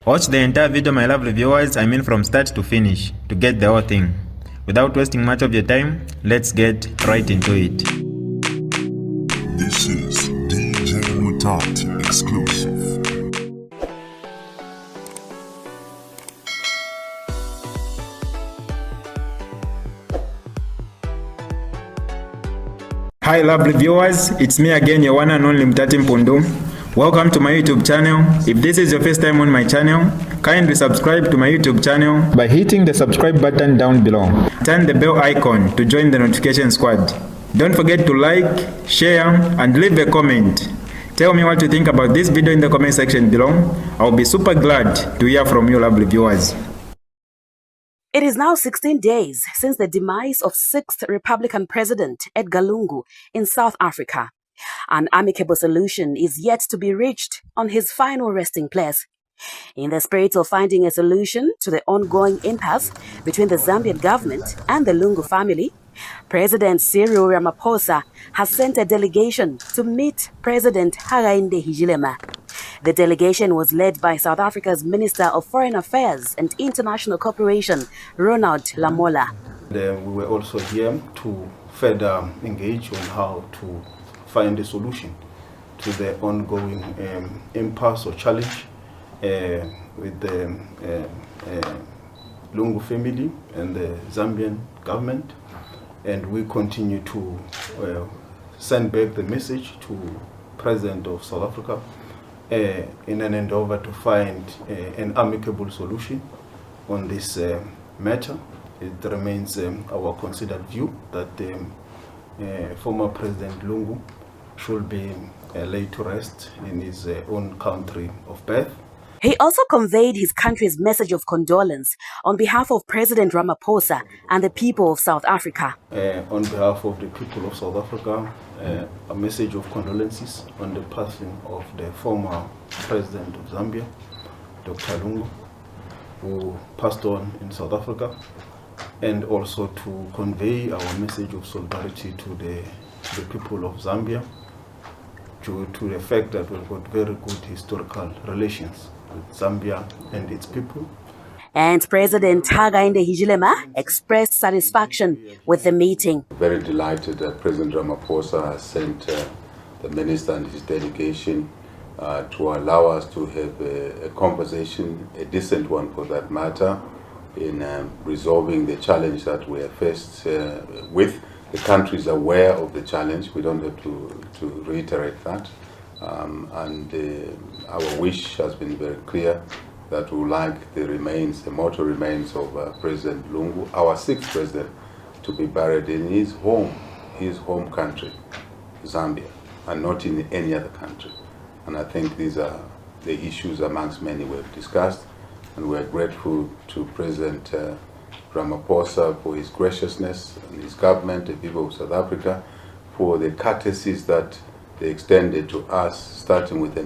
Watch the entire video, my lovely viewers, from start to finish, to get the whole thing. Without wasting much of your time, let's get right into it. This is DJ Mutati exclusive. Hi lovely viewers, it's me again, your one and only Mutati Mpundu. Welcome to my YouTube channel. If this is your first time on my channel, kindly subscribe to my YouTube channel by hitting the subscribe button down below. Turn the bell icon to join the notification squad. Don't forget to like, share, and leave a comment. Tell me what you think about this video in the comment section below. I'll be super glad to hear from you lovely viewers. It is now 16 days since the demise of 6th Republican President Edgar Lungu in South Africa. An amicable solution is yet to be reached on his final resting place. In the spirit of finding a solution to the ongoing impasse between the Zambian government and the Lungu family, President Cyril Ramaphosa has sent a delegation to meet President Hakainde Hichilema. The delegation was led by South Africa's Minister of Foreign Affairs and International Cooperation, Ronald Lamola. We were also here to further engage on how to find a solution to the ongoing impasse or challenge with the Lungu family and the Zambian government. And we continue to send back the message to President of South Africa in an endeavor to find an amicable solution on this matter. It remains our considered view that former President Lungu should be laid to rest in his own country of birth. He also conveyed his country's message of condolence on behalf of President Ramaphosa and the people of South Africa. On behalf of the people of South Africa, a message of condolences on the passing of the former President of Zambia, Dr. Lungu, who passed on in South Africa, and also to convey our message of solidarity to the people of Zambia, due to the fact that we've got very good historical relations with Zambia and its people. And President Hakainde Hichilema expressed satisfaction with the meeting. Very delighted that President Ramaphosa has sent the minister and his delegation to allow us to have a conversation, a decent one for that matter, in resolving the challenge that we are faced with. The country is aware of the challenge. We don't have to reiterate that. Our wish has been very clear that we would like the mortal remains of President Lungu, our 6th president, to be buried in his home country, Zambia, and not in any other country. And I think these are the issues amongst many we've discussed, and we're grateful to President Ramaphosa for his graciousness and his government, the people of South Africa, for the courtesies that they extended to us, starting with the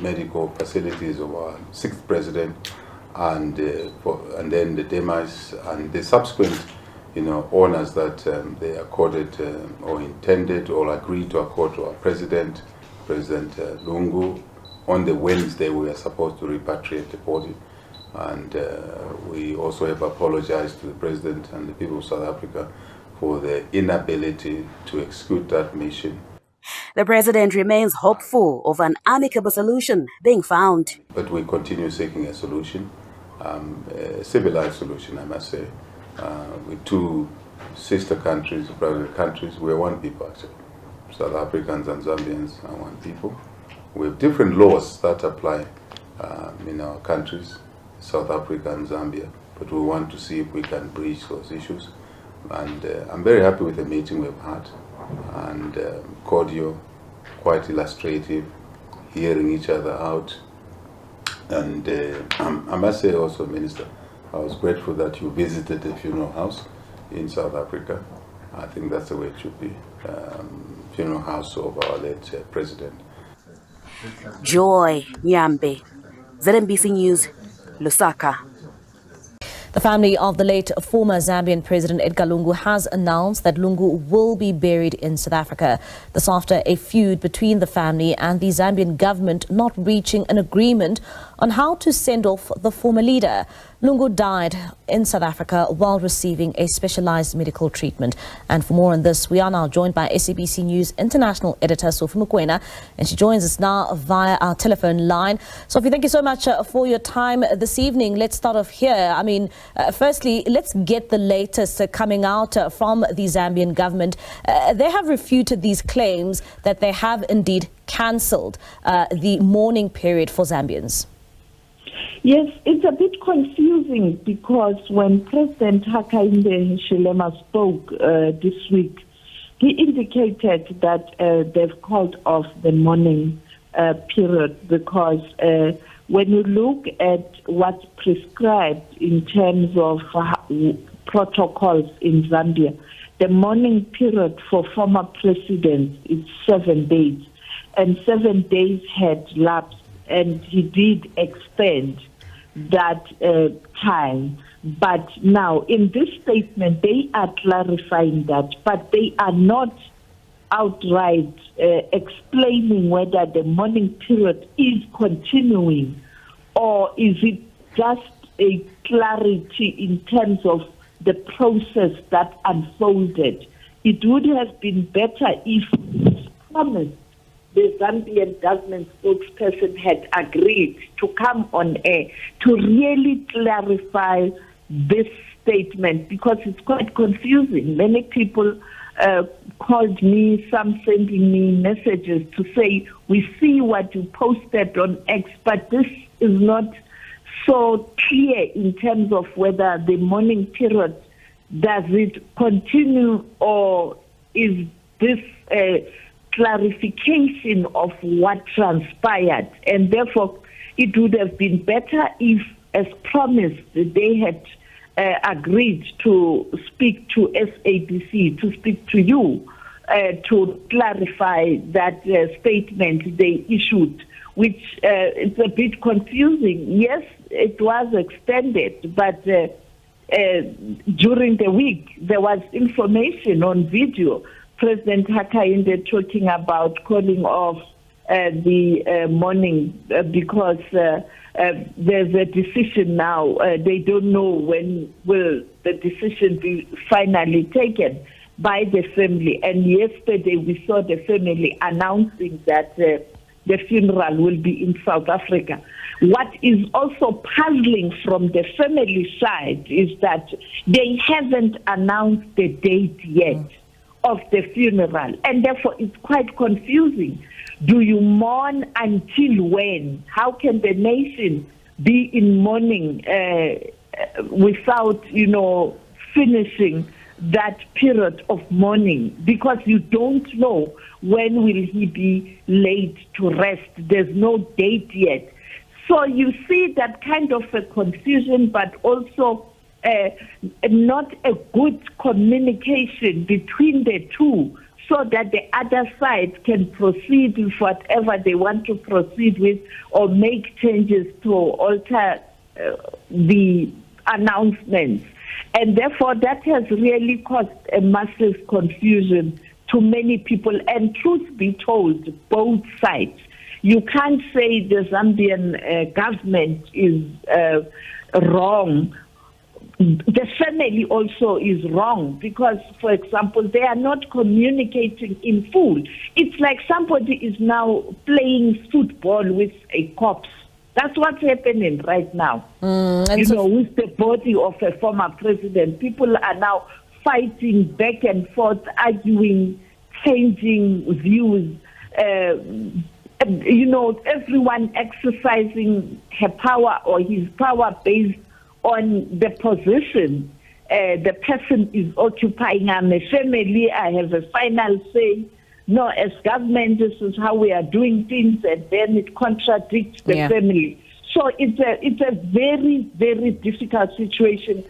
medical facilities of our 6th president, and then the demise and the subsequent, honors that they accorded or intended or agreed to accord to our President Lungu. On the Wednesday, we are supposed to repatriate the body. And we also have apologized to the President and the people of South Africa for the inability to execute that mission. The President remains hopeful of an amicable solution being found. But we continue seeking a solution, a civilized solution, I must say, with two sister countries, brother countries. We're one people, actually. South Africans and Zambians are one people. We have different laws that apply in our countries, South Africa and Zambia, but we want to see if we can bridge those issues. And I'm very happy with the meeting we've had, and cordial, quite illustrative, hearing each other out. And I must say also, Minister, I was grateful that you visited the funeral house in South Africa. I think that's the way it should be, funeral house of our late President. Joy Nyambe, ZNBC News, Lusaka. The family of the late former Zambian President Edgar Lungu has announced that Lungu will be buried in South Africa. This after a feud between the family and the Zambian government not reaching an agreement on how to send off the former leader. Lungu died in South Africa while receiving a specialized medical treatment. And for more on this, we are now joined by SABC News international editor Sophie Mokoena, and she joins us now via our telephone line. Sophie, thank you so much for your time this evening. Let's start off here. I mean, firstly, let's get the latest coming out from the Zambian government. They have refuted these claims that they have indeed cancelled the mourning period for Zambians. Yes, it's a bit confusing because when President Hakainde Hichilema spoke this week, he indicated that they've called off the mourning period because when you look at what's prescribed in terms of protocols in Zambia, the mourning period for former presidents is 7 days, and 7 days had lapsed, and he did extend that time. But now, in this statement, they are clarifying that, but they are not outright explaining whether the mourning period is continuing or is it just a clarity in terms of the process that unfolded. It would have been better if promised the Zambian government spokesperson had agreed to come on air to really clarify this statement, because it's quite confusing. Many people called me, some sending me messages to say, we see what you posted on X, but this is not so clear in terms of whether the mourning period, does it continue, or is this clarification of what transpired? And therefore, it would have been better if, as promised, they had agreed to speak to SABC, to speak to you, to clarify that statement they issued, which is a bit confusing. Yes, it was extended, but during the week, there was information on video, President Hakainde talking about calling off the mourning because there's a decision now. They don't know when will the decision be finally taken by the family. And yesterday we saw the family announcing that the funeral will be in South Africa. What is also puzzling from the family side is that they haven't announced the date yet of the funeral, and therefore it's quite confusing. Do you mourn until when? How can the nation be in mourning without, finishing that period of mourning? Because you don't know when will he be laid to rest. There's no date yet. So you see that kind of a confusion, but also not a good communication between the two, so that the other side can proceed with whatever they want to proceed with, or make changes to alter the announcements. And therefore, that has really caused a massive confusion to many people. And truth be told, both sides. You can't say the Zambian government is wrong. The family also is wrong because, for example, they are not communicating in full. It's like somebody is now playing football with a corpse. That's what's happening right now. With the body of a former president, people are now fighting back and forth, arguing, changing views. Everyone exercising her power or his power based on the position the person is occupying. I'm a family, I have a final say. No, as government, this is how we are doing things, and then it contradicts the family. So it's a very, very difficult situation.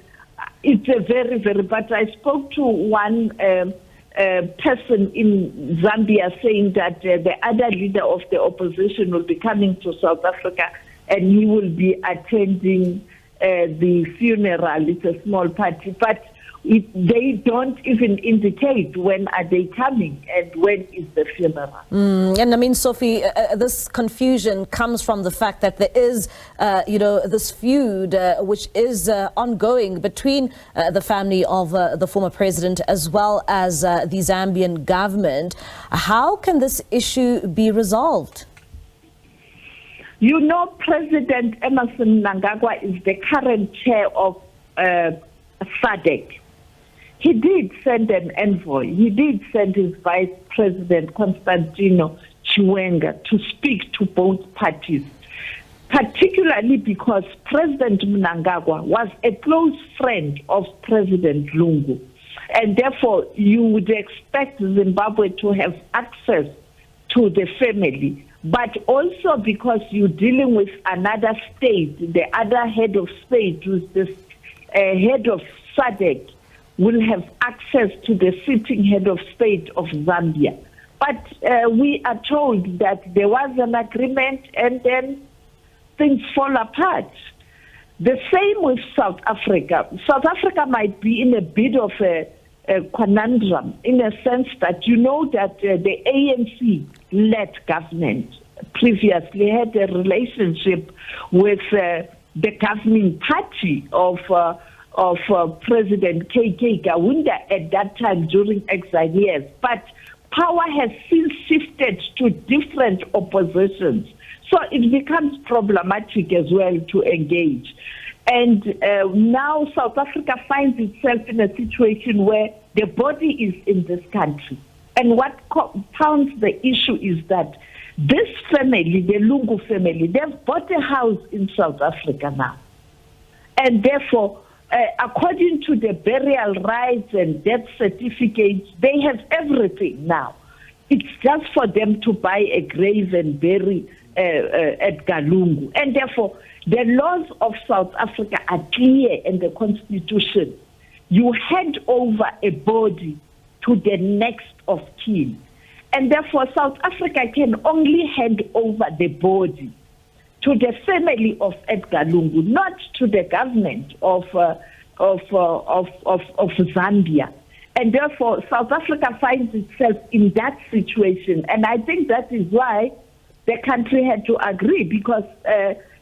It's a very, very, but I spoke to one person in Zambia saying that the other leader of the opposition will be coming to South Africa and he will be attending the funeral. It's a small party. But They don't even indicate when are they coming and when is the funeral. And I mean, Sophie, this confusion comes from the fact that there is, this feud which is ongoing between the family of the former president as well as the Zambian government. How can this issue be resolved? You know, President Emerson Mnangagwa is the current chair of SADC. He did send an envoy. He did send his Vice President, Constantino Chiwenga, to speak to both parties, particularly because President Mnangagwa was a close friend of President Lungu. And therefore, you would expect Zimbabwe to have access to the family, but also because you're dealing with another state, the other head of state, who's the head of SADC, will have access to the sitting head of state of Zambia. But we are told that there was an agreement and then things fall apart. The same with South Africa. South Africa might be in a bit of a conundrum in a sense that you know that the ANC-led government previously had a relationship with the governing party of President K.K. Kaunda at that time during exile years. But power has since shifted to different oppositions. So it becomes problematic as well to engage. And now South Africa finds itself in a situation where the body is in this country. And what compounds the issue is that this family, the Lungu family, they've bought a house in South Africa now. And therefore, according to the burial rights and death certificates, they have everything now. It's just for them to buy a grave and bury at Galungu. And therefore, the laws of South Africa are clear in the constitution. You hand over a body to the next of kin. And therefore, South Africa can only hand over the body to the family of Edgar Lungu, not to the government of Zambia. And therefore, South Africa finds itself in that situation. And I think that is why the country had to agree, because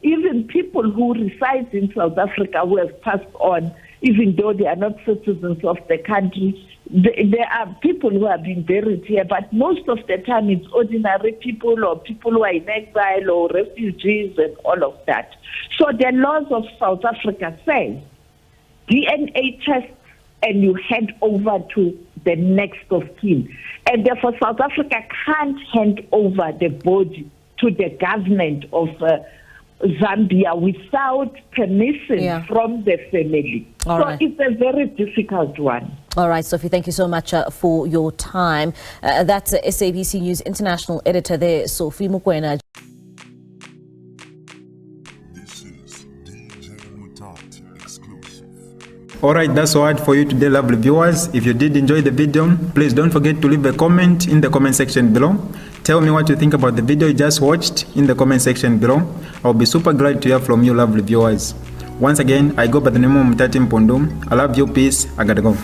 even people who reside in South Africa who have passed on, even though they are not citizens of the country, there are people who have been buried here, but most of the time it's ordinary people or people who are in exile or refugees and all of that. So the laws of South Africa say DNA tests and you hand over to the next of kin. And therefore South Africa can't hand over the body to the government of Zambia without permission from the family. All so right. It's a very difficult one. All right, Sophie, thank you so much for your time. That's SABC News International Editor there, Sophie Mukwena. This is DJ Mutati exclusive. Alright, that's all for you today, lovely viewers. If you did enjoy the video, please don't forget to leave a comment in the comment section below. Tell me what you think about the video you just watched in the comment section below. I'll be super glad to hear from you, lovely viewers. Once again, I go by the name of Mutati Mpundu. I love you, peace, I gotta go.